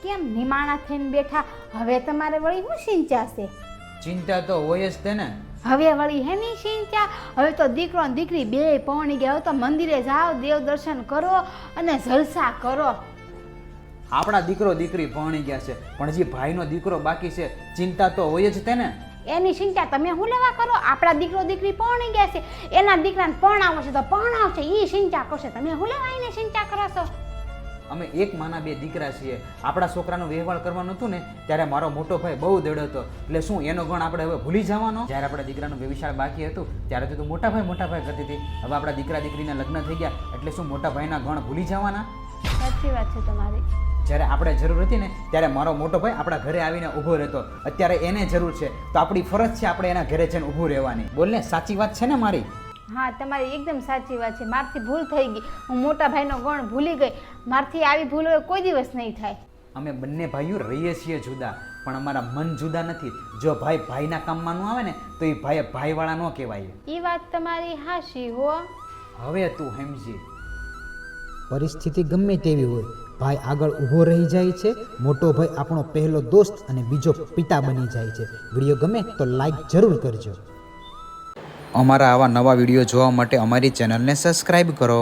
કેમ નિમાણા થઈને બેઠા? હવે તમારે વળી શું ચિંતા છે? ચિંતા તો હોય જ તે ને. હવે વળી હેની ચિંતા? હવે તો દીકરો ને દીકરી બે પહોંચી ગયા. હવે તો મંદિરે જાઓ, દેવ દર્શન કરો અને જલસા કરો. આપણા દીકરો દીકરી પરણી ગયા છે, પણ હજી ભાઈનો દીકરો બાકી છે. ચિંતા તો હોય જ તે ને. એની ચિંતા તમે શું લેવા કરો? આપણા દીકરો દીકરી પરણી ગયા છે, એના દીકરાને પરણાવો છે તો પરણાવશે, એ ચિંતા કરશે. તમે શું લેવા એની ચિંતા કરો છો? અમે એક માના બે દીકરા છીએ. આપણા છોકરાનો વ્યવહાર કરવાનું હતું ને ત્યારે મારો મોટો ભાઈ બહુ દેડો હતો. એટલે શું એનો ગણ આપણે હવે ભૂલી જવાનો? જ્યારે આપણા દીકરાનું વ્યવસાય બાકી હતું ત્યારે તો તું મોટા ભાઈ કરતી હતી. હવે આપણા દીકરા દીકરીના લગ્ન થઈ ગયા એટલે શું મોટા ભાઈના ગણ ભૂલી જવાના? સાચી વાત છે તમારી. જ્યારે આપણે જરૂર હતી ને ત્યારે મારો મોટો ભાઈ આપણા ઘરે આવીને ઊભો રહેતો. અત્યારે એને જરૂર છે તો આપણી ફરજ છે આપણે એના ઘરે જઈને ઊભું રહેવાની. બોલને, સાચી વાત છે ને મારી? હા, તમારી એકદમ સાચી વાત છે. મારથી ભૂલ થઈ ગઈ, હું મોટા ભાઈનો ગણ ભૂલી ગઈ. મારથી આવી ભૂલ હવે કોઈ દિવસ નહીં થાય. અમે બંને ભાઈઓ રહીએ છીએ જુદા, પણ અમારા મન જુદા નથી. જો ભાઈ ભાઈના કામમાં ન આવે ને તો એ ભાઈ ભાઈવાળા ન કહેવાય. એ વાત તમારી હાશી હો. હવે તું સમજી. પરિસ્થિતિ ગમે તેવી હોય, ભાઈ આગળ ઊભો રહી જાય છે. મોટો ભાઈ આપણો પહેલો દોસ્ત અને બીજો પિતા બની જાય છે. વિડીયો ગમે તો લાઈક જરૂર કરજો. અમારા આવા નવા વિડીયો જોવા માટે અમારી ચેનલને સબસ્ક્રાઈબ કરો.